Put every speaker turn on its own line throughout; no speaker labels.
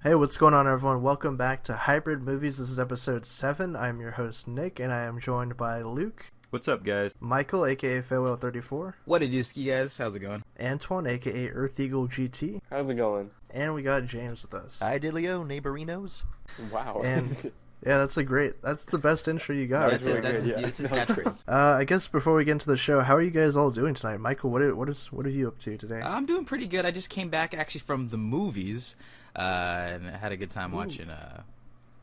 Hey, what's going on, everyone? Welcome back to Hybrid Movies. This is episode 7. I'm your host, Nick, and I am joined by Luke.
What's up, guys?
Michael, a.k.a. Farewell34.
What did you ski, guys? How's it going?
Antoine, a.k.a. Earth Eagle GT.
How's it going?
And we got James with us.
Hi, Diddlio, neighborinos.
Wow.
And yeah, that's the best intro you got.
That's really good, yeah.
It's his catchphrase.
I guess before we get into the show, how are you guys all doing tonight? Michael, what are you up to today?
I'm doing pretty good. I just came back actually from the movies, and I had a good time watching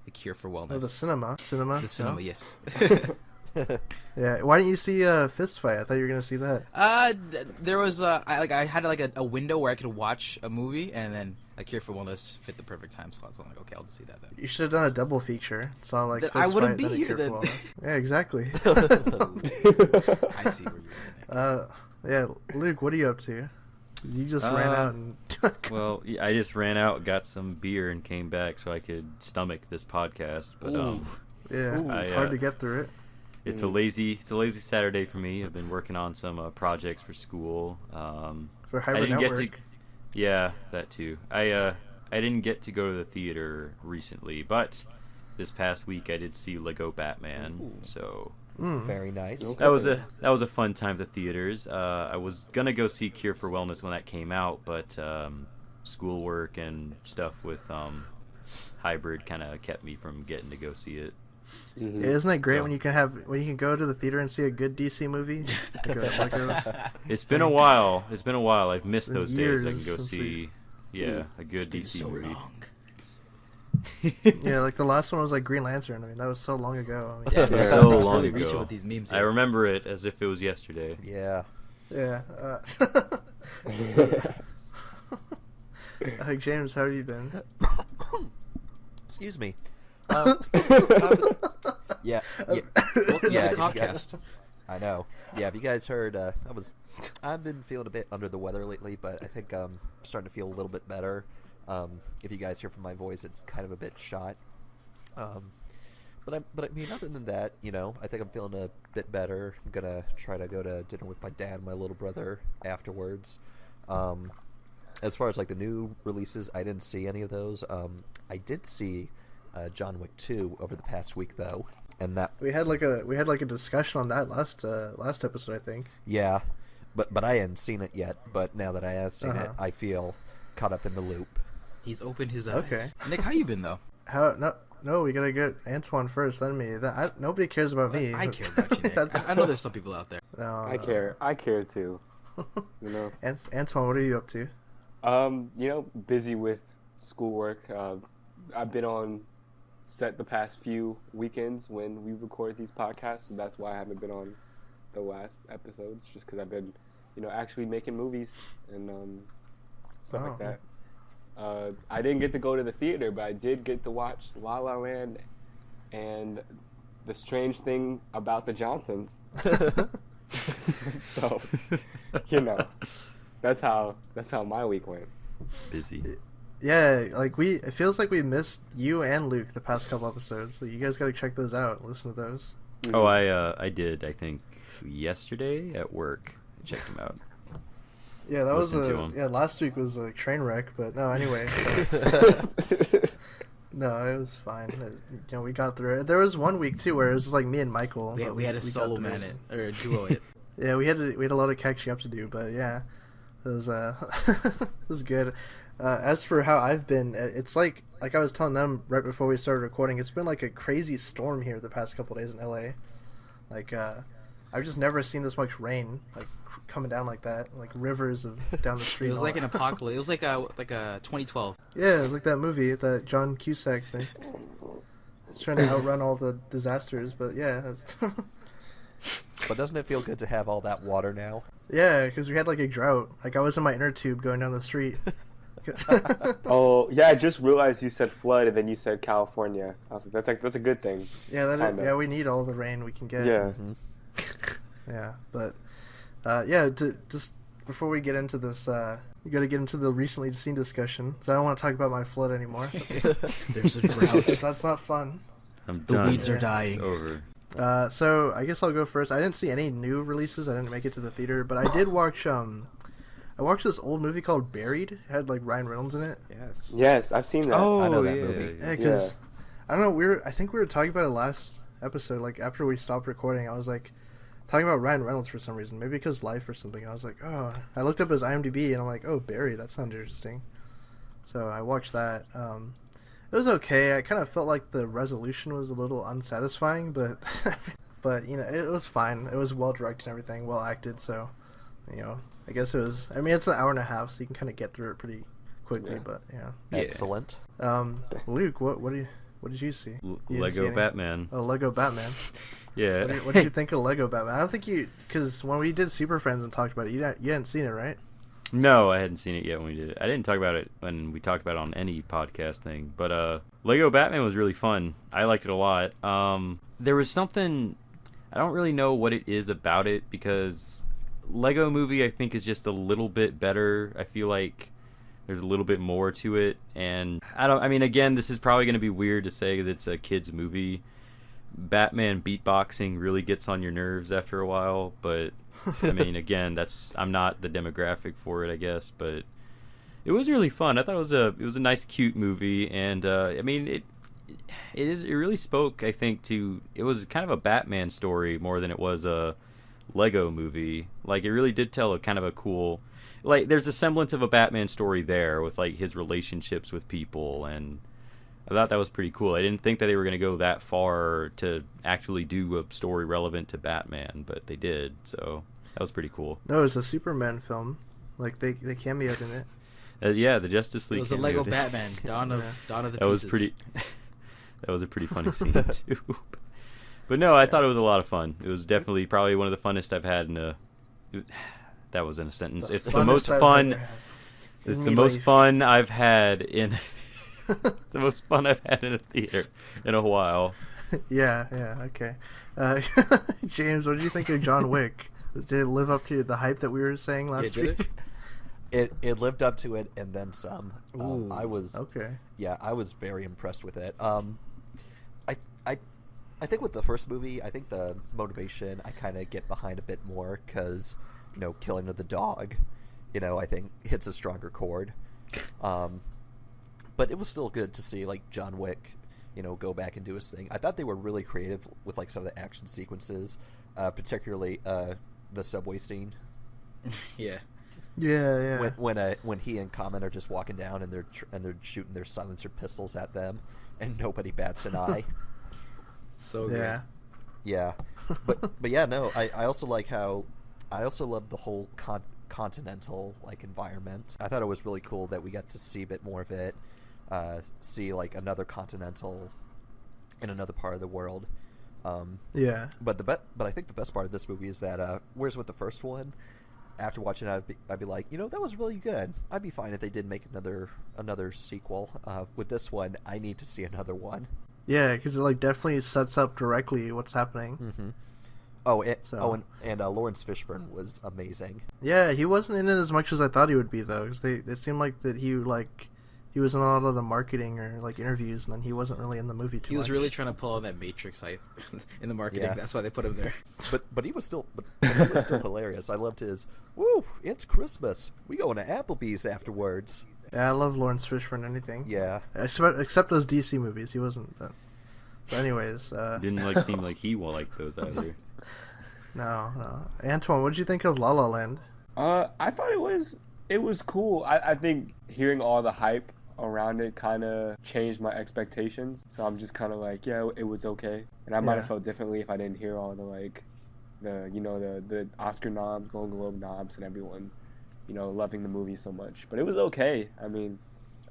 The Cure for Wellness.
Oh, the cinema.
The cinema, yes.
Yeah, why didn't you see Fist Fight? I thought you were gonna see that.
There was I had a window where I could watch a movie, and then A Cure for Wellness fit the perfect time slot. So I'm like, okay, I'll just see that then.
You should have done a double feature. Saw like Fist
I wouldn't
Fight,
be here
Cure for
then.
Wellness. Yeah, exactly.
I see where you're going.
Yeah, Luke, what are you up to? You just ran out and...
Well, I just ran out, got some beer, and came back so I could stomach this podcast. But
yeah, it's hard to get through it.
It's a lazy Saturday for me. I've been working on some projects for school.
For Hybrid Network.
Yeah, that too. I didn't get to go to the theater recently, but this past week I did see Lego Batman. So
Very nice.
Okay.
that was a fun time at the theaters. I was gonna go see Cure for Wellness when that came out, but schoolwork and stuff with Hybrid kind of kept me from getting to go see it.
Mm-hmm.
Yeah, isn't it great when you can go to the theater and see a good DC movie?
It's been a while. I've missed those
Years
days. I can go
since
see a good DC movie.
Long.
Yeah, like the last one was like Green Lantern. I mean, that was so long ago. I mean,
Yeah,
So
it's
long
really
ago.
reaching with these memes
I
here.
remember it as if it was yesterday.
Yeah.
yeah. James, how have you been?
Excuse me.
Welcome
Yeah.
to the
if you
podcast.
I know. Yeah, have you guys heard? I've been feeling a bit under the weather lately, but I think I'm starting to feel a little bit better. If you guys hear from my voice, it's kind of a bit shot. But I mean, other than that, I think I'm feeling a bit better. I'm gonna try to go to dinner with my dad and my little brother afterwards. As far as like the new releases, I didn't see any of those. I did see John Wick 2 over the past week though, and that
We had like a discussion on that last episode, I think.
yeah, but I hadn't seen it yet. But now that I have seen it,
Uh-huh.
I feel caught up in the loop.
He's opened his eyes.
Okay.
Nick, how you been though?
No, we gotta get Antoine first, then me. Nobody cares about me.
I care about you, Nick. I know there's some people out there.
No,
I care. I care too.
Antoine, what are you up to?
Busy with schoolwork. I've been on set the past few weekends when we record these podcasts, so that's why I haven't been on the last episodes, just because I've been, actually making movies and stuff like that. I didn't get to go to the theater, but I did get to watch La La Land and The Strange Thing About the Johnsons. So, that's how my week went.
Busy.
Yeah, it feels like we missed you and Luke the past couple episodes. So you guys gotta check those out. Listen to those.
Oh, I did. I think yesterday at work. I checked them out.
Yeah, that was
Listen to 'em.
last week was a train wreck, but no, anyway. No, it was fine. We got through it. There was one week too where it was just like me and Michael.
We had a
got
solo
through
man it, or a duo it.
Yeah, we had a lot of catching up to do, but yeah, it was it was good. As for how I've been, it's like I was telling them right before we started recording, it's been like a crazy storm here the past couple days in LA. Like I've just never seen this much rain coming down like that, like rivers of down the street.
It was like an apocalypse. It was like a 2012.
Yeah, it was like that movie, that John Cusack thing. He's trying to outrun all the disasters, but yeah.
But doesn't it feel good to have all that water now?
Yeah, because we had like a drought. Like I was in my inner tube going down the street.
Oh yeah, I just realized you said flood and then you said California. I was like, that's a good thing.
Yeah,
Kinda.
we need all the rain we can get.
Yeah.
Yeah, but just before we get into this, we got to get into the recently seen discussion. So I don't want to talk about my flood anymore.
There's a drought.
That's not fun.
I'm
The
done.
weeds are
It's
dying.
over.
So I guess I'll go first. I didn't see any new releases. I didn't make it to the theater, but I did watch I watched this old movie called Buried. It had like Ryan Reynolds in it.
Yes.
Yes, I've seen that.
Oh,
I know that
yeah.
movie.
Yeah, because I don't know. I think we were talking about it last episode. Like after we stopped recording, I was like talking about Ryan Reynolds for some reason. Maybe because Life or something. I was like, oh. I looked up his IMDb and I'm like, oh, Buried. That sounds interesting. So I watched that. It was okay. I kind of felt like the resolution was a little unsatisfying, but but you know, it was fine. It was well directed and everything, well acted. So you know, I guess it was. I mean, it's an hour and a half, so you can kind of get through it pretty quickly.
Yeah.
But yeah.
Excellent.
Luke, what did you see? You didn't see
Lego
any?
Batman.
Oh, Lego Batman.
Yeah.
What did you think of Lego Batman? I don't think you, because when we did Super Friends and talked about it, you hadn't seen it, right?
No, I hadn't seen it yet when we did it. I didn't talk about it when we talked about it on any podcast thing. But Lego Batman was really fun. I liked it a lot. There was something, I don't really know what it is about it, because Lego Movie I think is just a little bit better. I feel like there's a little bit more to it, and I mean, again, this is probably going to be weird to say because it's a kids movie. Batman beatboxing really gets on your nerves after a while, but I mean, again, I'm not the demographic for it, I guess, but it was really fun. I thought it was a nice, cute movie, and I mean, it really spoke, I think, to, it was kind of a Batman story more than it was a Lego movie. Like, it really did tell a kind of a cool, like, there's a semblance of a Batman story there with like his relationships with people, and I thought that was pretty cool. I didn't think that they were going to go that far to actually do a story relevant to Batman, but they did, so that was pretty cool.
No, it was a Superman film. Like they cameoed in it.
Yeah, the Justice League.
It was a Lego
cameoed in-
Batman. Dawn of the
That was
Pieces.
pretty. That was a pretty funny scene too. But no, I thought it was a lot of fun. It was definitely probably one of the funnest I've had in a. That was in a sentence. It's the most
Funnest I've
fun.
ever had.
It's
In
the
me
most
life.
fun I've had in. The most fun I've had in a theater in a while.
Yeah, okay. James, what did you think of John Wick? Did it live up to the hype that we were saying last
did
week?
It lived up to it and then some.
Ooh,
I was
Okay.
Yeah, I was very impressed with it. I think with the first movie, I think the motivation I kind of get behind a bit more because, you know, killing of the dog, you know, I think hits a stronger chord. But it was still good to see like John Wick, you know, go back and do his thing. I thought they were really creative with like some of the action sequences, particularly the subway scene.
Yeah.
Yeah.
When he and Common are just walking down and they're shooting their silencer pistols at them, and nobody bats an eye.
So good.
Yeah.
Yeah, but yeah, no. I also like how I also love the whole continental like environment. I thought it was really cool that we got to see a bit more of it, see like another continental in another part of the world.
Yeah.
But I think the best part of this movie is that whereas with the first one, after watching it, I'd be like, you know, that was really good. I'd be fine if they did make another sequel. With this one, I need to see another one.
Yeah, because it like definitely sets up directly what's happening.
Mm-hmm. Oh,
So-
and Lawrence Fishburne was amazing.
Yeah, he wasn't in it as much as I thought he would be though, because it seemed like that he was in a lot of the marketing or like interviews, and then he wasn't really in the movie too
He was
much.
really trying to pull on that Matrix hype in the marketing.
Yeah.
That's why they put him there.
But he was still hilarious. I loved his "Woo! It's Christmas. We going to Applebee's afterwards."
Yeah, I love Lawrence Fishburne. Anything.
Yeah,
Except those DC movies, he wasn't. But anyways,
Didn't like seem like he will like those either.
no. Antoine, what did you think of La La Land?
I thought it was cool. I think hearing all the hype around it kind of changed my expectations. So I'm just kind of like, yeah, it was okay. And I might have
Yeah.
felt differently if I didn't hear all the Oscar noms, Golden Globe noms, and everyone, you know, loving the movie so much. But it was okay. I mean,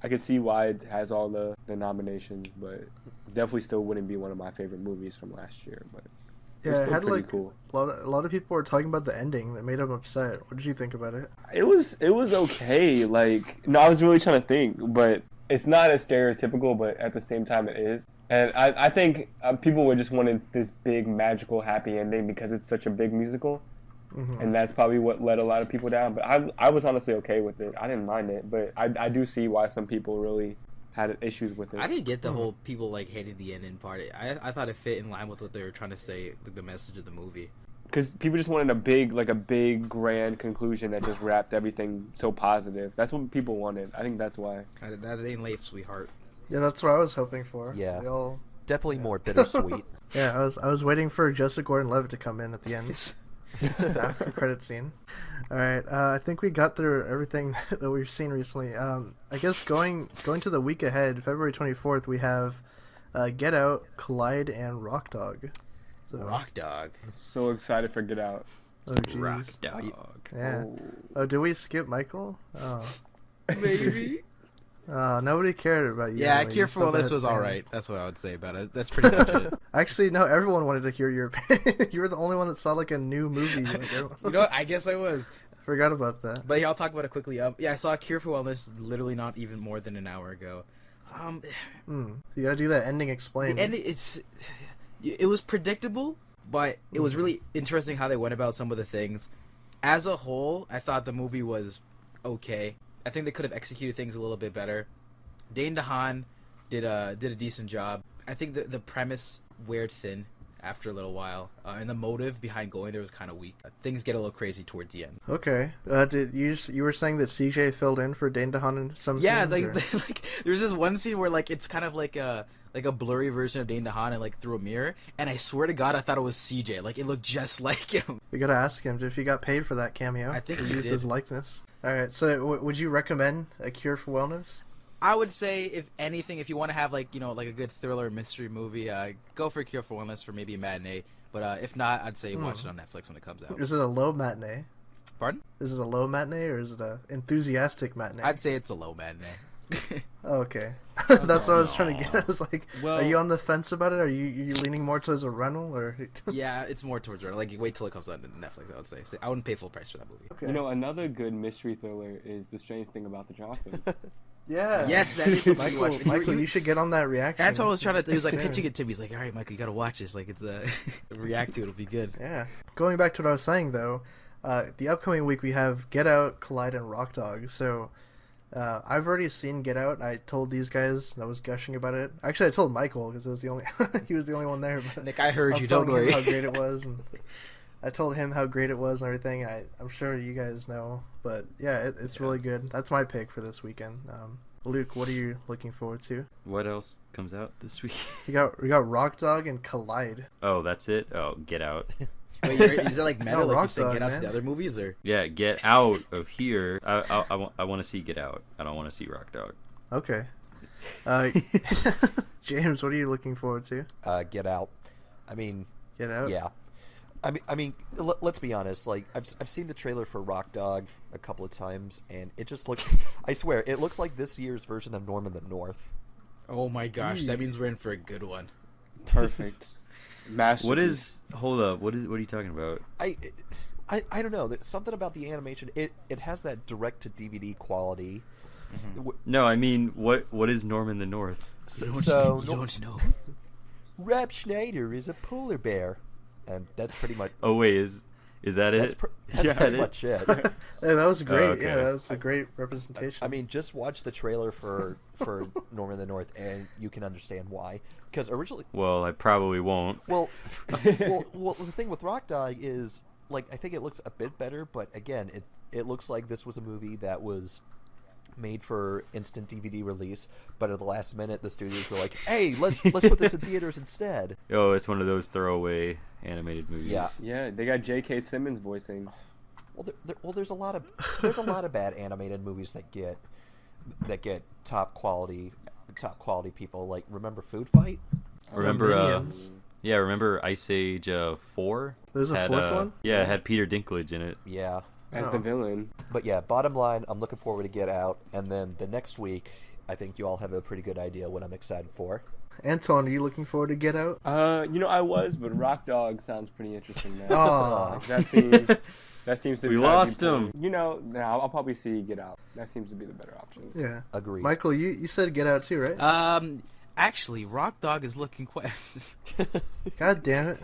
I could see why it has all the nominations, but definitely still wouldn't be one of my favorite movies from last year. But it was
Yeah, it
still
had
pretty
like
cool.
a lot of people were talking about the ending that made them upset. What did you think about it?
It was okay. Like, no, I was really trying to think, but it's not as stereotypical, but at the same time it is. And I think people were just wanting this big, magical, happy ending because it's such a big musical.
Mm-hmm.
And that's probably what let a lot of people down. But I was honestly okay with it. I didn't mind it, but I do see why some people really had issues with it.
I didn't get the whole people like hated the ending part. I thought it fit in line with what they were trying to say, the message of the movie.
Because people just wanted a big grand conclusion that just wrapped everything so positive. That's what people wanted. I think that's why.
That ain't life, sweetheart.
Yeah, that's what I was hoping for.
Yeah.
They all...
Definitely more bittersweet.
Yeah, I was waiting for Joseph Gordon-Levitt to come in at the end. After the credit scene. All right, I think we got through everything that we've seen recently. I guess going to the week ahead, February 24th, we have Get Out, Collide, and Rock Dog. So,
Rock Dog.
So excited for Get Out.
oh jeez.
Rock dog.
Yeah. Oh, did we skip Michael? Oh.
Maybe.
Nobody cared about you.
Yeah,
Emily.
Cure
You
for
said
Wellness
that
was
thing.
alright. That's what I would say about it. That's pretty much it.
Actually, no, everyone wanted to hear your opinion. You were the only one that saw like a new movie. Like,
You know what? I guess I was.
forgot about that.
But yeah, I'll talk about it quickly. Yeah, I saw Cure for Wellness literally not even more than an hour ago.
You gotta do that ending explain.
And it was predictable, but it was really interesting how they went about some of the things. As a whole, I thought the movie was okay. I think they could have executed things a little bit better. Dane DeHaan did a decent job. I think the premise weared thin after a little while, and the motive behind going there was kind of weak. Things get a little crazy towards the end.
Okay. Did you were saying that CJ filled in for Dane DeHaan in some
Yeah,
scenes? Or-
like there's this one scene where like it's kind of like a blurry version of Dane DeHaan and like through a mirror, and I swear to God I thought it was CJ. Like it looked just like him.
we gotta ask him if he got paid for that cameo.
I think
to
he
use
did.
his likeness. All right. So, would you recommend A Cure for Wellness?
I would say, if anything, if you want to have like like a good thriller mystery movie, go for Cure for Wellness for maybe a matinee. But if not, I'd say watch it on Netflix when it comes out.
Is it a low matinee?
Pardon?
Is it a low matinee or is it a enthusiastic matinee?
I'd say it's a low matinee.
Oh, okay. That's what I was trying to get. I was like,
Well-
are you on the fence about it? Are you leaning more towards a rental or?
Yeah, it's more towards like wait till it comes out on Netflix. I would say I wouldn't pay full price for that movie.
Okay.
You know, another good mystery thriller is The Strange Thing About the Johnsons.
Yeah.
Yes, that is something you
Michael,
watch.
Michael, you should get on that reaction.
Antoine was trying to. He was like
Soon.
pitching it to me. He's like, "All right, Michael, you gotta watch this. Like, it's react to it. It'll be good."
Yeah. Going back to what I was saying though, the upcoming week we have Get Out, Collide, and Rock Dog. So. I've already seen Get Out. I told these guys I was gushing about it. Actually, I told Michael because it was the only he was the only one there. But
Nick, I heard
I was
you. Don't
telling him
worry.
how great it was, and I told him how great it was and everything. I'm sure you guys know, but yeah, it's really good. That's my pick for this weekend. Luke, what are you looking forward to?
What else comes out this week?
We got Rock Dog and Collide.
Oh, that's it? Oh, Get Out.
Wait, is that like meta?
No,
Like you
Rock
said,
Dog,
get out to
man.
the other movies, or
Yeah, Get Out of here. I want to see Get Out. I don't want to see Rock Dog.
Okay. James, what are you looking forward to?
Get Out. I mean,
Get Out.
yeah. Let's be honest. Like, I've seen the trailer for Rock Dog a couple of times, and it just looks. I swear, it looks like this year's version of Norman the North.
oh my gosh, that means we're in for a good one.
Perfect. Masterpiece.
What is? Hold up. What are you talking about?
I don't know. There's something about the animation. It has that direct to DVD quality.
No, I mean, what is Norman the North?
You don't know.
Rob Schneider is a polar bear, and that's pretty much.
Oh wait, is that it?
That's
Yeah,
pretty
it-
much it.
Yeah, that was great.
okay.
Yeah, that was a great representation.
I mean, just watch the trailer for Norman the North, and you can understand why. Because originally,
Well, I probably won't.
well, the thing with Rock Dog is, like, I think it looks a bit better, but again, it looks like this was a movie that was made for instant DVD release, but at the last minute, the studios were like, "Hey, let's put this in theaters instead."
Oh, it's one of those throwaway animated movies.
Yeah.
Yeah, they got J.K. Simmons voicing.
Well, there's a lot of bad animated movies that get top quality people. Like, remember Food Fight?
Remember?
Minions.
Yeah, remember Ice Age 4?
There's a fourth one?
Yeah, it had Peter Dinklage in it.
Yeah.
As
Oh.
the villain.
But yeah, bottom line, I'm looking forward to Get Out, and then the next week, I think you all have a pretty good idea what I'm excited for.
Antoine, are you looking forward to Get Out?
I was, but Rock Dog sounds pretty interesting now.
Oh,
That seems to
We
be
lost
people-
him.
I'll probably see Get Out. That seems to be the better option.
yeah.
Agreed.
Michael, you said Get Out too, right?
Actually, Rock Dog is looking quite.
God damn it!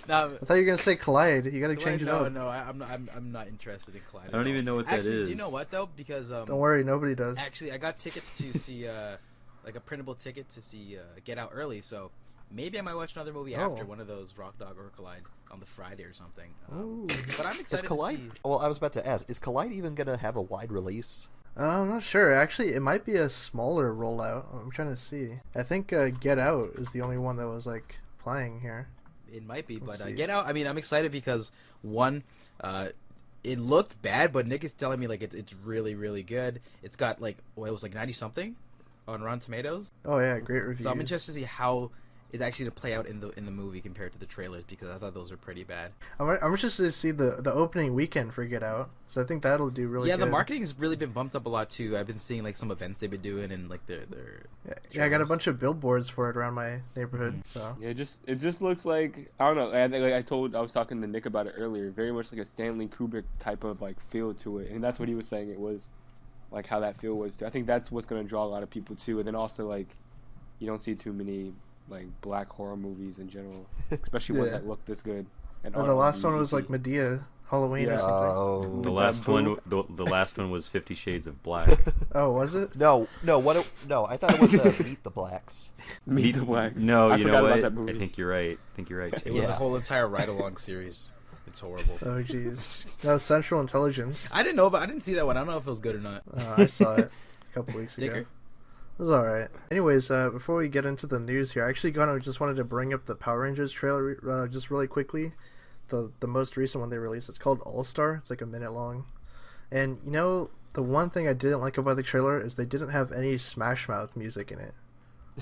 No,
I thought you were gonna say Collide. You gotta change it up.
No, I'm not interested in Collide.
I don't even know what that
Actually,
is.
you know what though? Because
Don't worry, nobody does.
actually, I got tickets to see like a printable ticket to see Get Out early. So Maybe I might watch another movie after one of those Rock Dog or Collide on the Friday or something. But I'm
Is
excited
Collide?
to see.
Well, I was about to ask, is Collide even gonna have a wide release?
I'm not sure. Actually, it might be a smaller rollout. I'm trying to see. I think Get Out is the only one that was like playing here.
It might be,
Let's
but
see.
Get Out. I mean, I'm excited because one, it looked bad, but Nick is telling me like it's really really good. It's got like it was like 90 something on Rotten Tomatoes.
Oh yeah, great reviews.
So I'm interested to see how it's actually to play out in the movie compared to the trailers because I thought those were pretty bad.
I'm interested to see the opening weekend for Get Out. So I think that'll do really
Yeah,
good.
the marketing has really been bumped up a lot too. I've been seeing like some events they've been doing and like their
Yeah, I got a bunch of billboards for it around my neighborhood. So
Yeah, it just looks like, I don't know. I was talking to Nick about it earlier. Very much like a Stanley Kubrick type of like feel to it, and that's what he was saying. It was like how that feel was too. I think that's what's gonna draw a lot of people too. And then also like you don't see too many like black horror movies in general, especially ones
Yeah.
that look this good. And
the last one was like Medea, Halloween or
Yeah.
something.
Oh,
The
With
last
that
one,
boo.
the last one was 50 Shades of Black.
Oh, was it?
no, I thought it was Meet the Blacks.
Meet the Blacks.
No,
I
you
forgot
know
about
what?
that movie.
I think you're right.
It was
Yeah.
a whole entire ride along series. It's horrible.
Oh jeez. That was Central Intelligence.
I didn't see that one. I don't know if it was good or not.
I saw it a couple weeks
Sticker?
ago. It was alright. Anyways, before we get into the news here, I actually just wanted to bring up the Power Rangers trailer just really quickly. The most recent one they released. It's called All Star. It's like a minute long. And you know, the one thing I didn't like about the trailer is they didn't have any Smash Mouth music in it.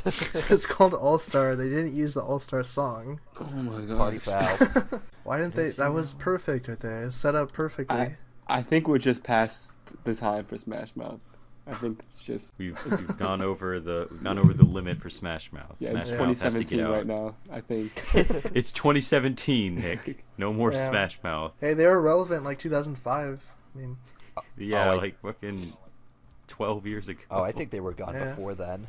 It's called All Star. They didn't use the All Star song.
Oh my god.
Party foul.
Why didn't they? That was perfect right there. It's set up perfectly.
I think we're just past the time for Smash Mouth. I think it's just
We've gone over the limit for Smash Mouth.
yeah,
Smash
it's
Mouth has to
2017
get out.
right now. I think.
It's 2017, Nick. No more
Yeah.
Smash Mouth.
Hey, they were relevant in like 2005. I mean,
Yeah,
Oh,
like fucking 12 years ago.
Oh, I think they were gone
Yeah.
before then.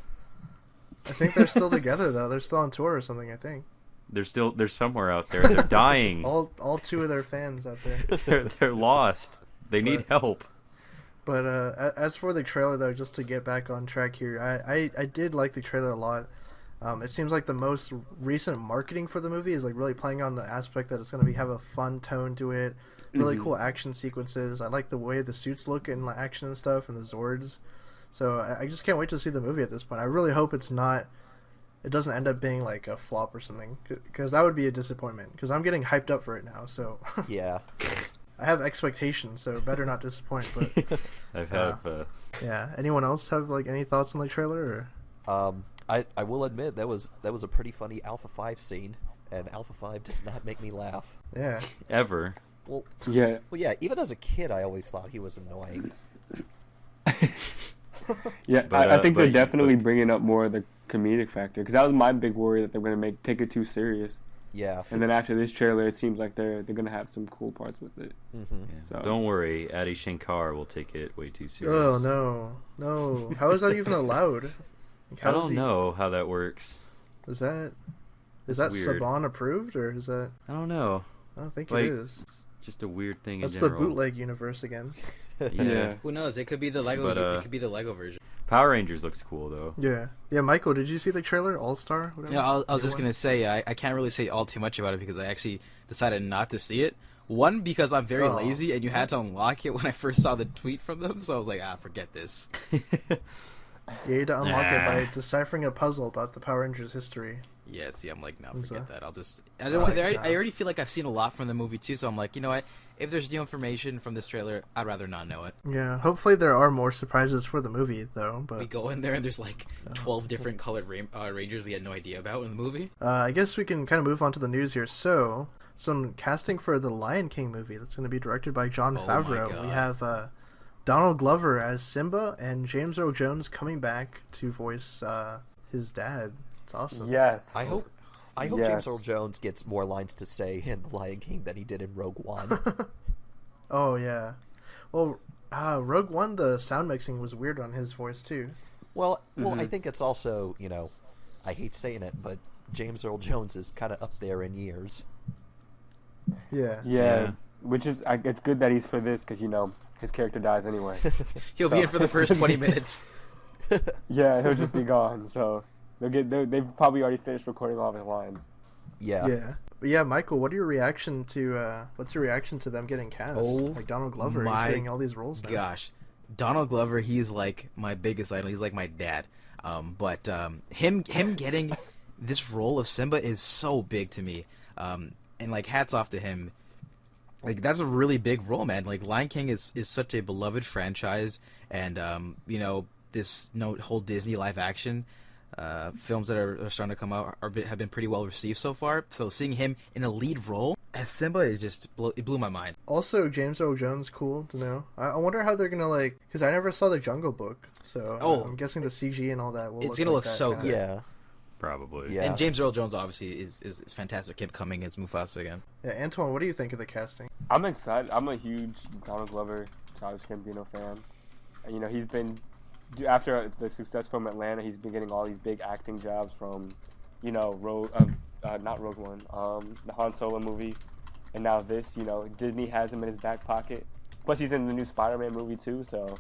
I think they're still together though. They're still on tour or something. I think
they're somewhere out there. They're dying.
all two of their fans out there.
they're lost. They need
But-
help.
But as for the trailer, though, just to get back on track here, I did like the trailer a lot. It seems like the most recent marketing for the movie is like really playing on the aspect that it's going to have a fun tone to it, really cool action sequences. I like the way the suits look in like, action and stuff, and the Zords. So I just can't wait to see the movie at this point. I really hope it doesn't end up being like a flop or something, because that would be a disappointment. Because I'm getting hyped up for it now, so
Yeah.
I have expectations, so it better not disappoint. But yeah, anyone else have like any thoughts on the trailer? Or?
I will admit that was a pretty funny Alpha 5 scene, and Alpha 5 does not make me laugh.
Yeah,
Ever.
Well,
Yeah.
even as a kid, I always thought he was annoying.
Yeah,
But,
I think they're
but-
definitely bringing up more of the comedic factor because that was my big worry that they're going to take it too serious.
Yeah.
And then after this trailer, it seems like they're going to have some cool parts with it.
Mm-hmm.
Yeah.
So-
Don't worry, Adi Shankar will take it way too serious.
Oh no! How is that even allowed? Like,
I
how does
don't
he-
know how that works.
Is that
It's
that
weird.
Saban approved or is that?
I don't know.
I don't think
Like,
it is.
it's just a weird thing
That's
in
the
general.
bootleg universe again.
Yeah.
Who knows? It could be the Lego.
But,
it could be the Lego version.
Power Rangers looks cool though.
Yeah. Michael, did you see the trailer All Star?
Yeah, I was just gonna say I can't really say all too much about it because I actually decided not to see it. One, because I'm very
Oh.
lazy and you had to unlock it when I first saw the tweet from them, so I was like, forget this.
You had to unlock it
Nah.
by deciphering a puzzle about the Power Rangers history.
Yeah, see, I'm like, no,
Is
forget
that-
that. I'll just.
Oh,
I already feel like I've seen a lot from the movie too, so I'm like, you know what? If there's new information from this trailer, I'd rather not know it.
Yeah, hopefully there are more surprises for the movie though.
We
But
go in there and there's like 12 different colored Rangers we had no idea about in the movie.
I guess we can kind of move on to the news here. So, some casting for the Lion King movie that's going to be directed by Jon
Oh my
Favreau.
God.
We have Donald Glover as Simba and James Earl Jones coming back to voice his dad. It's awesome.
Yes.
I hope James
Yes.
Earl Jones gets more lines to say in The Lion King than he did in Rogue One.
Oh yeah. Well, Rogue One, the sound mixing was weird on his voice too.
Well, I think it's also, I hate saying it, but James Earl Jones is kind of up there in years.
Yeah.
Yeah. Which is, it's good that he's for this because, his character dies anyway.
He'll
So-
be in for the first 20 minutes.
Yeah, he'll just be gone. So They've probably already finished recording all of his lines.
Yeah.
Yeah. But yeah, Michael, what's your reaction to them getting cast?
Oh,
like Donald Glover, he's
my
getting all these roles now.
Gosh, Donald Glover, he's like my biggest idol. He's like my dad. But him getting this role of Simba is so big to me. And like hats off to him. Like that's a really big role, man. Like Lion King is such a beloved franchise, and this whole Disney live action films that are starting to come out have been pretty well received so far. So seeing him in a lead role as Simba it blew my mind.
Also, James Earl Jones, cool to know. I wonder how they're gonna because I never saw the Jungle Book, so I'm guessing the CG and all that will.
It's gonna look
that
so
kinda.
good.
Yeah.
Probably.
Yeah.
And James Earl Jones obviously is fantastic. Him coming as Mufasa again.
Yeah, Antoine, what do you think of the casting?
I'm excited. I'm a huge Donald Glover, Childish Gambino fan. And, he's been after the success from Atlanta. He's been getting all these big acting jobs from, not Rogue One, the Han Solo movie, and now this. Disney has him in his back pocket. Plus, he's in the new Spider-Man movie too. So,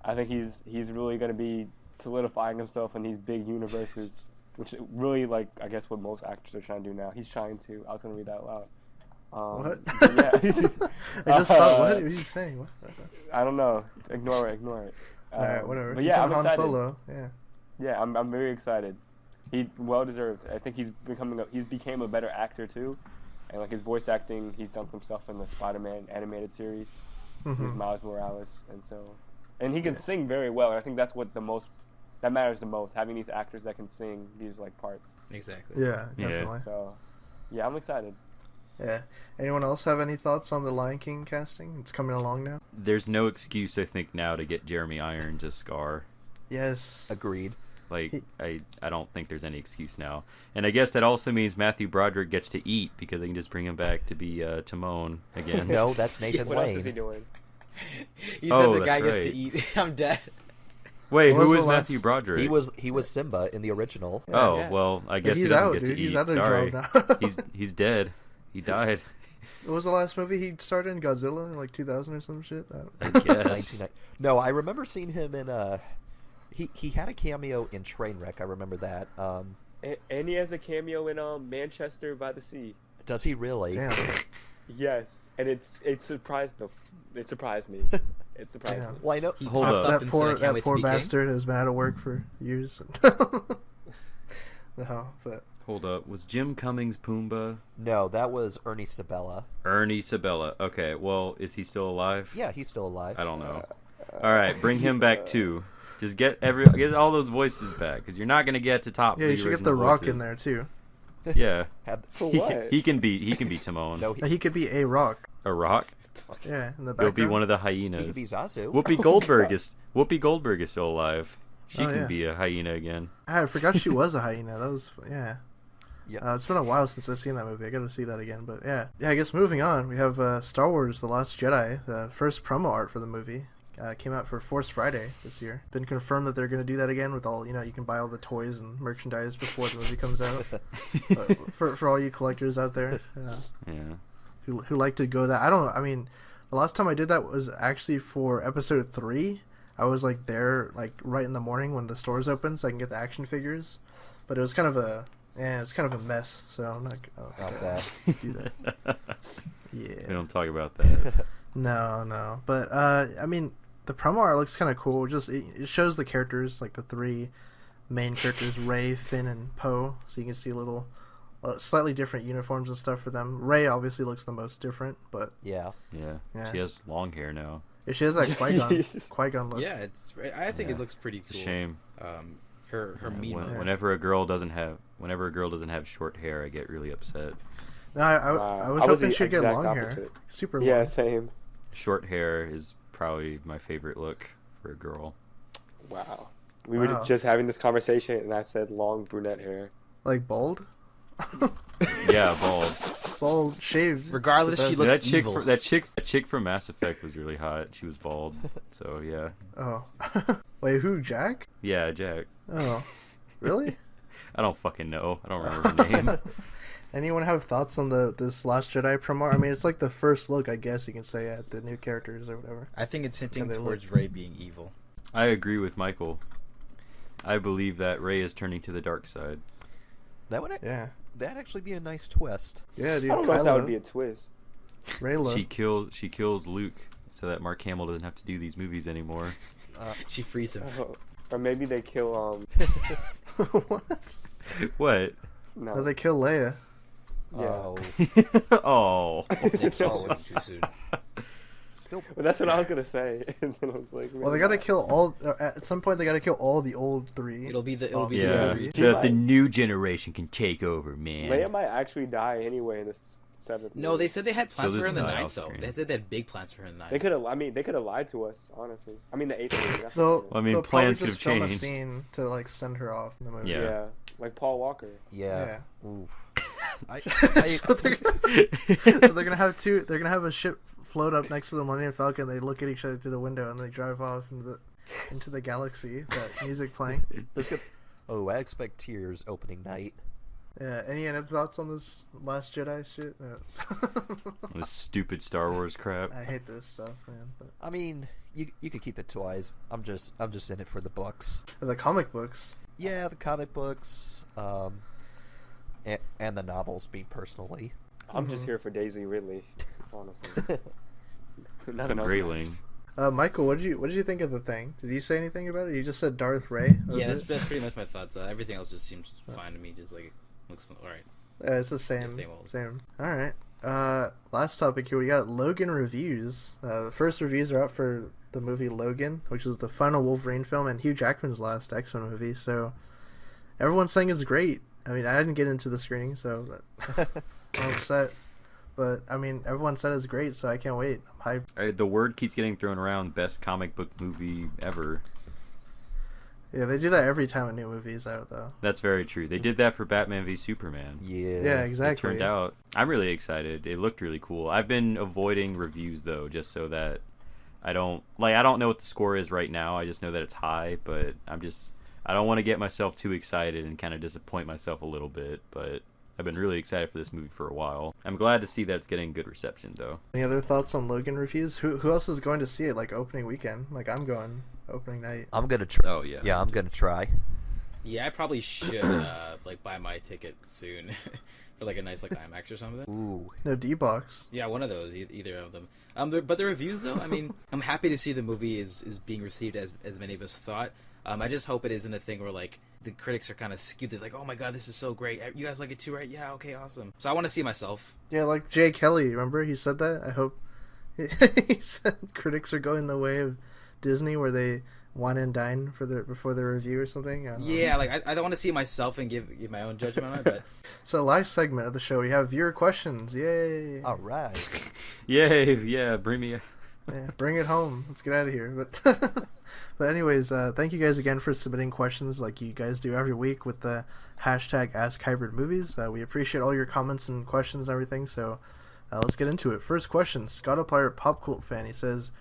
I think he's really going to be solidifying himself in these big universes. Which really, I guess what most actors are trying to do now. He's trying to. I was going to read that aloud.
What?
Yeah.
I just saw. What are you saying? What?
I don't know. Ignore it.
All right, whatever.
But
He's
yeah,
in
I'm
Han
excited.
Solo. Yeah.
Yeah, I'm very excited. He well deserved. I think he's became a better actor too, and his voice acting. He's done some stuff in the Spider-Man animated series with Miles Morales, and he can sing very well. And I think that's what that matters the most, having these actors that can sing these parts.
Exactly.
Yeah, definitely.
So, yeah, I'm excited.
Yeah. Anyone else have any thoughts on the Lion King casting? It's coming along now.
There's no excuse, I think, now to get Jeremy Irons as Scar.
Yes.
Agreed.
I don't think there's any excuse now. And I guess that also means Matthew Broderick gets to eat because they can just bring him back to be Timon again.
No, that's Nathan
What
Lane.
else is he doing?
He
Oh,
said the guy
that's
gets to
right.
eat. I'm dead.
Wait,
What
who
was
was
the last-
Matthew Broderick?
He was Simba in the original.
Oh,
Yes.
well, I
But
guess he
he's
doesn't
out,
get
dude.
to eat.
He's out of
Sorry.
job now.
he's dead. He died.
What was the last movie he started in? Godzilla in 2000 or some shit?
I guess.
1990. No, I remember seeing him in he had a cameo in Trainwreck. I remember that.
And he has a cameo in Manchester by the Sea.
Does he really?
Damn.
Yes, and it surprised it surprised me. It surprised
Damn.
me.
Well, I know.
He
Hold
popped
up.
up
That
and
poor
said, "I can't wait to be king."
bastard has been out of work for years. No, but
Hold up. Was Jim Cummings Pumbaa?
No, that was Ernie Sabella.
Ernie Sabella. Okay, well, is he still alive?
Yeah, he's still alive.
I don't know. All right, bring him back too. Just get all those voices back because you're not gonna get to top.
yeah,
the
you should get
original
the Rock
voices.
in there too.
Yeah,
Have-
For
he
what?
can be Timon.
no,
He could be a Rock.
A rock.
Yeah, in the
He'll
background.
be one of the
he
hyenas.
could be Zazu.
Whoopi Goldberg is still alive. She
Oh,
can
yeah.
be a hyena again.
I forgot she was a hyena. That was yeah.
Yeah.
It's been a while since I've seen that movie. I got to see that again. But yeah. I guess moving on, we have Star Wars: The Last Jedi. The first promo art for the movie came out for Force Friday this year. Been confirmed that they're going to do that again with all you can buy all the toys and merchandise before the movie comes out. for all you collectors out there
Yeah.
who like to go that. I mean, the last time I did that was actually for Episode 3. I was there right in the morning when the stores open so I can get the action figures. But it was kind of a mess, so I'm not
Not bad.
do that.
We
Yeah.
don't talk about that.
No. But I mean, the promo art looks kind of cool. Just it shows the characters, the three main characters, Rey, Finn, and Poe. So you can see little slightly different uniforms and stuff for them. Rey obviously looks the most different, but
Yeah.
Yeah. She has long hair now.
she has that Qui-Gon look.
Yeah, I think
Yeah.
it looks pretty
It's
cool.
a shame.
Her mean.
When-
mug.
Whenever a girl doesn't have short hair, I get really upset.
No, I
Wow.
was
I was
hoping
the
she'd get
exact
long hair.
opposite.
Super long.
Yeah, same.
Short hair is probably my favorite look for a girl.
Wow. We
Wow.
were just having this conversation, and I said long brunette hair.
Like bald?
Yeah, bald.
Bald, shaved.
Regardless, she looks
That chick,
evil.
that chick from Mass Effect was really hot. She was bald. So yeah,
Oh. Wait, who, Jack?
yeah, Jack.
Oh. Really?
I don't fucking know. I don't remember her name.
Anyone have thoughts on this Last Jedi promo? I mean, it's the first look, I guess you can say, at the new characters or whatever.
I think it's hinting
Yeah, they
towards Rey being evil.
I agree with Michael. I believe that Rey is turning to the dark side.
That would
Yeah.
that'd actually be a nice twist.
Yeah, dude.
I don't know if that
Kylo,
would be a twist.
Raylo.
She kills Luke so that Mark Hamill doesn't have to do these movies anymore.
She frees him.
Or maybe they kill
What?
What?
no.
Did they kill Leia?
Oh,
Oh.
They killed
Oh,
him
it's-
too soon.
still.
Well, that's what I was gonna say, and then I was like,
Well, they gotta kill all. At some point, they gotta kill all the old three.
It'll be the
Yeah,
movie.
so that the new generation can take over, man.
Leia might actually die anyway in the seventh.
No,
movie.
they said they had plans
So
for her in the
there's not
ninth, though.
off-screen.
They said they had big plans for her in the ninth.
They could have. I mean, they could have lied to us. Honestly, I mean the eighth movie. that's
They'll,
what
I mean,
they'll probably
plans could
just
have
film a
changed.
scene to like send her off in the movie.
Yeah.
yeah, like Paul Walker.
Yeah.
Yeah.
Oof. I,
So they're gonna have two. They're gonna have a ship float up next to the Millennium Falcon. They look at each other through the window and they drive off into the galaxy. That music playing.
there's good. Oh, I expect tears opening night.
Yeah. Any other thoughts on this Last Jedi shit?
This stupid Star Wars crap.
I hate this stuff, man. But
I mean, you could keep it twice. I'm just in it for the books.
the comic books.
Yeah, the comic books, and the novels. Me personally.
I'm just here for Daisy Ridley, honestly. Nothing else
Grayling.
matters.
Michael, what did you think of the thing? Did you say anything about it? You just said Darth Ray. That
Yeah,
was
that's
it?
pretty much my thoughts. Everything else just seems fine to me. Just like looks all right.
It's the same.
Yeah, same old.
Same. All right. Last topic here. We got Logan reviews. The first reviews are out for the movie Logan, which is the final Wolverine film and Hugh Jackman's last X-Men movie. So everyone's saying it's great. I mean, I didn't get into the screening, so I'm upset. But I mean, everyone said it's great, so I can't wait. I'm hyped.
The word keeps getting thrown around. Best comic book movie ever.
Yeah, they do that every time a new movie is out, though.
That's very true. They did that for Batman v Superman.
Yeah.
Yeah,
It
exactly.
turned out. I'm really excited. It looked really cool. I've been avoiding reviews though, just so that I don't know what the score is right now. I just know that it's high, but I don't want to get myself too excited and kind of disappoint myself a little bit. But I've been really excited for this movie for a while. I'm glad to see that it's getting good reception though.
Any other thoughts on Logan reviews? Who else is going to see it? Like opening weekend? Like I'm going opening night.
I'm gonna try.
Oh yeah.
Yeah, I'm gonna try.
Yeah, I probably should like buy my ticket soon for like a nice like IMAX or something.
Ooh.
No D-Box.
Yeah, one of those, either of them. But the reviews though, I mean, I'm happy to see the movie is being received as many of us thought. I just hope it isn't a thing where like the critics are kind of skewed. They're like, oh my god, this is so great. You guys like it too, right? Yeah, okay, awesome. So I want to see myself.
Yeah, like Jay Kelly. Remember he said that? I hope he said critics are going the way of Disney, where they wine and dine before the review or something. I don't know.
Yeah, like I don't want to see myself and give my own judgment on it, but
So last segment of the show, we have viewer questions. Yay!
All right.
Yay! Yeah, bring me.
Yeah, bring it home. Let's get out of here. But but anyways, thank you guys again for submitting questions like you guys do every week with the hashtag AskHybridMovies. We appreciate all your comments and questions and everything. So let's get into it. First question: Scott Apart, pop cult fan. He says,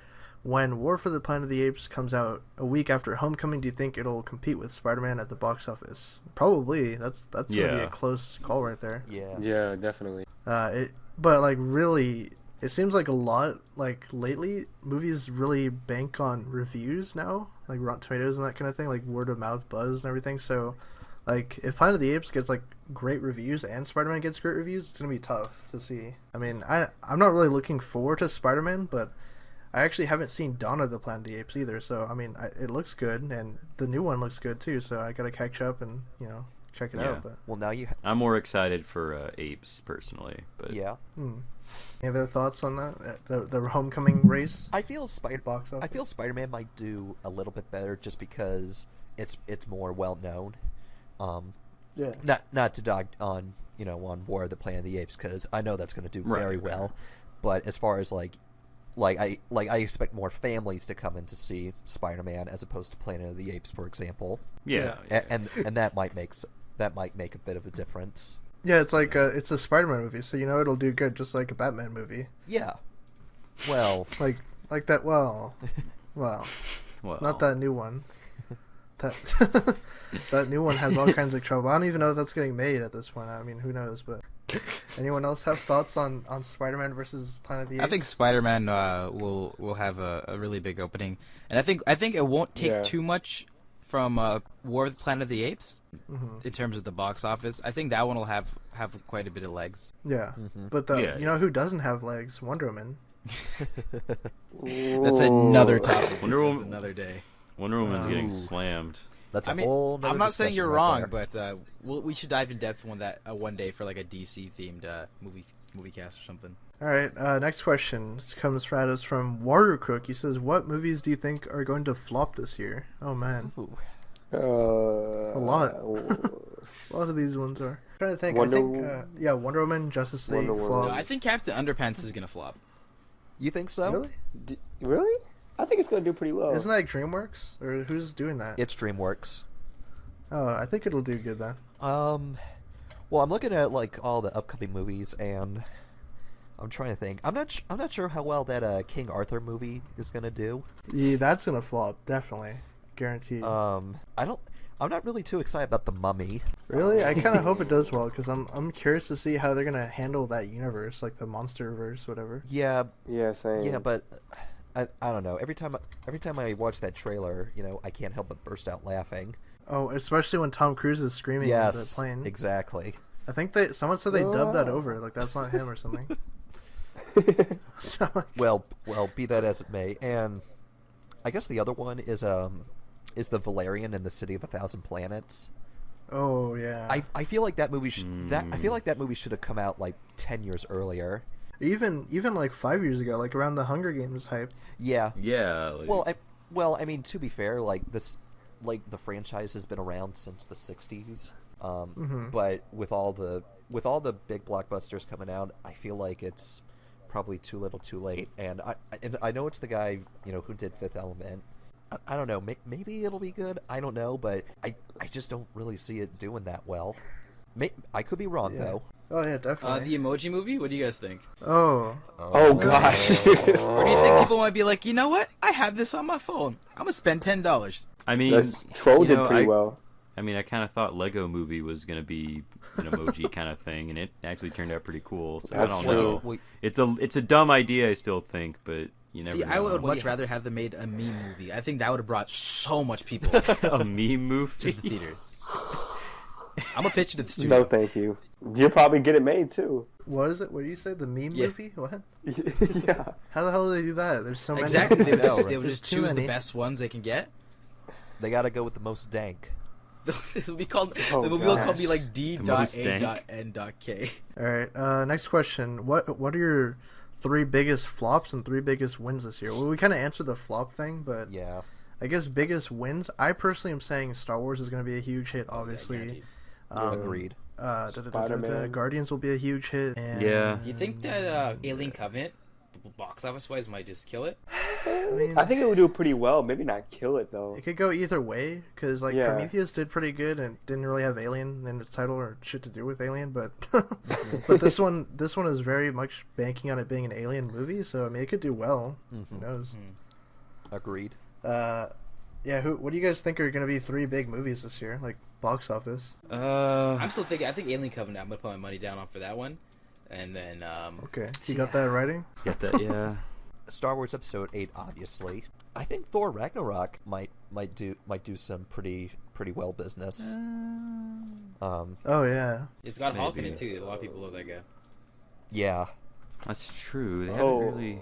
when War for the Planet of the Apes comes out a week after Homecoming, do you think it'll compete with Spider-Man at the box office? Probably. That's gonna be
Yeah.
a close call right there.
Yeah.
Yeah, definitely.
But like really, it seems like a lot like lately movies really bank on reviews now, like Rotten Tomatoes and that kind of thing, like word of mouth buzz and everything. So like if Planet of the Apes gets like great reviews and Spider-Man gets great reviews, it's gonna be tough to see. I mean, I'm not really looking forward to Spider-Man, but I actually haven't seen Dawn of the Planet of the Apes either. So I mean, it looks good, and the new one looks good too. So I gotta catch up and check it
Yeah.
out. But
Well, now you.
I'm more excited for Apes personally, but
Yeah.
any other thoughts on that? The Homecoming race
I feel Spider-Man might do a little bit better just because it's more well known.
Yeah.
Not to dog on on War of the Planet of the Apes, because I know that's going to do
Right,
very
right.
well. But as far as I expect more families to come in to see Spider-Man as opposed to Planet of the Apes, for example.
yeah.
And that might make a bit of a difference.
Yeah, it's like it's a Spider-Man movie, so it'll do good, just like a Batman movie.
Yeah. Well,
Like that. Well,
Well,
not that new one. That that new one has all kinds of trouble. I don't even know if that's getting made at this point. I mean, who knows? But anyone else have thoughts on Spider-Man versus Planet of the Apes?
I think Spider-Man will have a really big opening, and I think it won't take
Yeah.
too much from War of the Planet of the Apes
Mhm.
in terms of the box office. I think that one will have quite a bit of legs.
Yeah,
Mhm.
but
Yeah.
you know who doesn't have legs? Wonder Woman.
That's another topic.
Wonder
That's
Woman-
another day.
Wonder Woman's getting
Ooh.
slammed.
That's a
I mean,
whole nother
I'm not saying
discussion
you're
right
wrong,
there.
but we should dive in depth one day for like a DC themed movie cast or something.
All right, next question. This comes from us from Warrior Crook. He says, "What movies do you think are going to flop this year?" Oh man,
Ooh.
a lot. A lot of these ones are. I'm trying to think.
Wonder
I think,
Woman.
yeah, Wonder Woman, Justice League,
Wonder Woman.
flop.
No, I think Captain Underpants is gonna flop.
You think so?
Really?
Really? I think it's gonna do pretty well.
Isn't that DreamWorks or who's doing that?
It's DreamWorks.
Oh, I think it'll do good then.
Well, I'm looking at like all the upcoming movies, and I'm trying to think. I'm not sure how well that King Arthur movie is gonna do.
Yeah, that's gonna flop, definitely, guaranteed.
I'm not really too excited about the Mummy.
Really, I kind of hope it does well because I'm curious to see how they're gonna handle that universe, like the MonsterVerse, whatever.
Yeah,
Yeah, same.
yeah, but I don't know. Every time I watch that trailer, I can't help but burst out laughing.
Oh, especially when Tom Cruise is screaming at the
Yes,
plane.
exactly.
I think someone said they dubbed that over, like that's not him or something. So, like,
Well, be that as it may, and I guess the other one is the Valerian in the City of a Thousand Planets.
oh yeah.
I feel like that movie should have come out like 10 years earlier.
Even like 5 years ago, like around the Hunger Games hype.
Yeah.
Yeah. Like,
I mean, to be fair, like the franchise has been around since the 60s. But with all the big blockbusters coming out, I feel like it's probably too little, too late. And I know it's the guy who did Fifth Element. I don't know. Maybe it'll be good. I don't know, but I just don't really see it doing that well. I could be wrong
Yeah.
though.
Oh yeah, definitely.
The Emoji Movie. What do you guys think?
Oh,
Oh gosh.
Or do you think people might be like, you know what? I have this on my phone. I'm gonna spend $10.
I mean,
That Troll
you
did
know,
pretty well.
I mean, I kind of thought Lego Movie was gonna be an emoji kind of thing, and it actually turned out pretty cool. So
That's
I don't
true.
know.
Wait,
It's a dumb idea, I still think, but you never
See,
know.
I would much rather have them made a meme movie. I think that would have brought so much people to
a meme movie.
the theater. I'm gonna pitch it to the studio.
No, thank you. You'll probably get it made too.
what is it? What do you say? The meme
Yeah.
movie? What?
Yeah.
How the hell do they do that? There's so many.
Exactly. They would
No,
just,
right.
just
There's too
choose the
many.
best ones they can get.
they got to go with the most dank.
It'll be called
Oh,
the movie will
gosh.
be like D.
most
A.
dank.
N. K.
All right. Next question. What are your 3 biggest flops and 3 biggest wins this year? Well, we kind of answered the flop thing, but
Yeah.
I guess biggest wins. I personally am saying Star Wars is going to be a huge hit. Obviously,
Agreed.
Spider-Man.
Guardians will be a huge hit. And,
Yeah.
Do you think that Alien Covenant, box office wise, might just kill it?
I mean,
I think it would do pretty well. Maybe not kill it though.
it could go either way because like
Yeah.
Prometheus did pretty good and didn't really have Alien in its title or shit to do with Alien, but but this one is very much banking on it being an Alien movie, so I mean it could do well. Who knows?
Agreed.
Yeah. What do you guys think are going to be 3 big movies this year, like box office?
I'm still thinking. I think Alien Covenant. I'm gonna put my money down on for that one, and then
Okay, you got that in writing?
Get that? Yeah.
Star Wars Episode 8, obviously. I think Thor Ragnarok might do some pretty well business.
Oh yeah.
it's got Hulk in
Maybe.
it too. A lot of people love that guy.
Yeah.
That's true. They
Oh,
haven't really,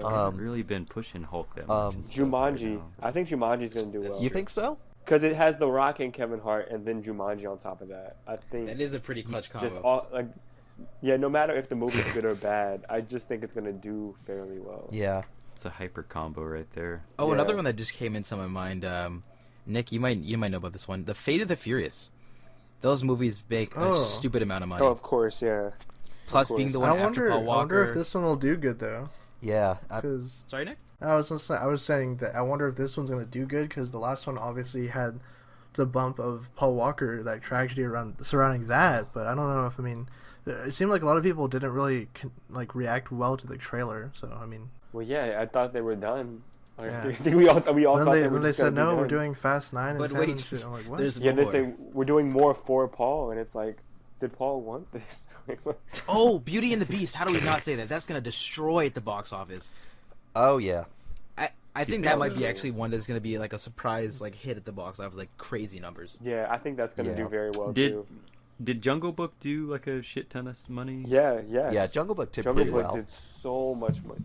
yeah.
really been pushing Hulk that much. and stuff
Jumanji.
right now.
I think Jumanji's gonna do
That's
well.
You think so?
Because it has The Rock and Kevin Hart, and then Jumanji on top of that. I think
That is a pretty clutch combo.
just all like, yeah. No matter if the movie's good or bad, I just think it's gonna do fairly well.
Yeah.
It's a hyper combo right there.
Oh,
Yeah.
another one that just came into my mind. Nick, you might know about this one. The Fate of the Furious. Those movies make
Oh.
a stupid amount of money.
Oh, of course, yeah.
Plus
course.
being the one
I
after
wonder.
Paul
I
Walker.
wonder if this one will do good though,
Yeah.
because
Sorry, Nick.
I was saying that I wonder if this one's going to do good because the last one obviously had the bump of Paul Walker, that tragedy surrounding that. But I don't know if it seemed like a lot of people didn't really react well to the trailer. So I mean,
Well, yeah. I thought they were done. Like,
Yeah.
I think we all thought they were
then they
just
said
gonna be
no, we're
done.
doing Fast 9 and
But
10
wait,
and shit. I'm like, what?
there's
Yeah, they
more.
say we're doing more for Paul, and it's like, did Paul want this?
Oh, Beauty and the Beast. How do we not say that? That's gonna destroy at the box office.
Oh yeah.
I think
think
that
so?
might be actually one that's gonna be like a surprise like hit at the box office, like crazy numbers.
Yeah, I think that's gonna
Yeah.
do very well
Did
too.
did Jungle Book do like a shit ton of money?
Yeah, yes.
Yeah, Jungle Book did
Jungle
pretty
Book
well.
did so much money.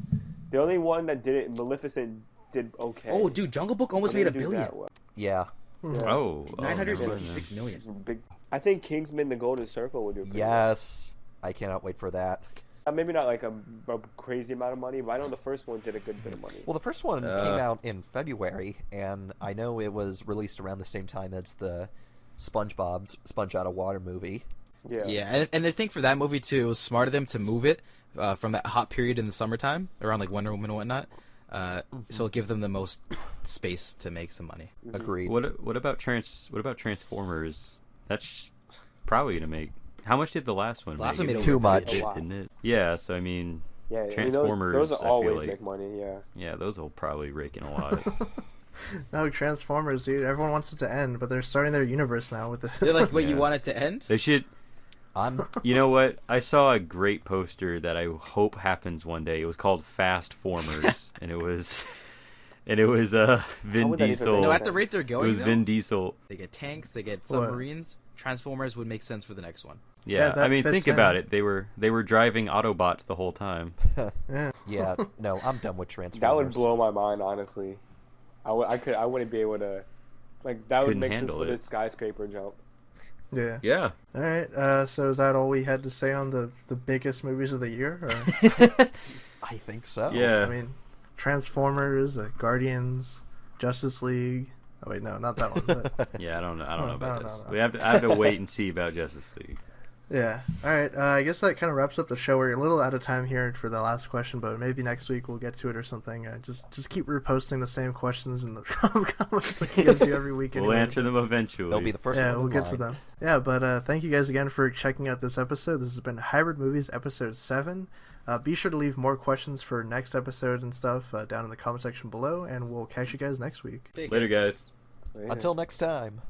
The only one that did it, Maleficent, did okay.
Oh, dude, Jungle Book almost
But
made
didn't
$1
do
billion.
that well.
Yeah.
Yeah.
Oh,
$966
never mind.
million.
Big. I think Kingsman: The Golden Circle would do pretty
Yes. I cannot wait for that.
well. Maybe not like a crazy amount of money, but I know the first one did a good bit of money.
Well, the first one came out in February, and I know it was released around the same time as the SpongeBob's Sponge Out of Water movie.
Yeah.
Yeah, and I think for that movie too, it was smart of them to move it from that hot period in the summertime around like Wonder Woman and whatnot. So it'll give them the most space to make some money.
Agreed.
What about Transformers? That's probably gonna make. How much did the last one?
Last
make?
one made
It
Too
over
much.
did,
A lot.
didn't it? Yeah. So I mean,
Yeah, I mean,
Transformers.
those
I
will
feel
always
like-
make money. Yeah.
Yeah, those will probably rake in a lot.
No, Transformers, dude. Everyone wants it to end, but they're starting their universe now with
They're
it.
like, wait, you
Yeah.
want it to end?
They should.
I'm
You know what? I saw a great poster that I hope happens one day. It was called Fast Formers, and it was Vin
would that even
Diesel.
make
No,
sense?
at the rate they're
It
going,
was
though,
Vin Diesel.
they get tanks, they get
What?
submarines. Transformers would make sense for the next one.
Yeah,
that
I mean,
fits
think
in.
about it. They were driving Autobots the whole time.
Yeah.
yeah. No, I'm done with Transformers.
That would blow my mind, honestly. I wouldn't be able to. Like that would
Couldn't
make sense
handle
for
it.
this skyscraper jump.
Yeah.
Yeah.
All right. So is that all we had to say on the biggest movies of the year? Or,
I think so.
Yeah.
I mean, Transformers, Guardians, Justice League. Oh wait, no, not that one. But,
Yeah, I don't know. I don't know about
No,
this.
no.
We have to. I have to wait and see about Justice League.
yeah. All right. I guess that kind of wraps up the show. We're a little out of time here for the last question, but maybe next week we'll get to it or something. Just keep reposting the same questions in the comments like you guys do every week.
We'll
anyway.
answer them eventually.
They'll be the first
Yeah,
one
we'll
in
get to
line.
them. Yeah, but thank you guys again for checking out this episode. This has been Hybrid Movies episode 7. Be sure to leave more questions for next episode and stuff down in the comment section below, and we'll catch you guys next week.
Later, guys.
Yeah.
Until next time.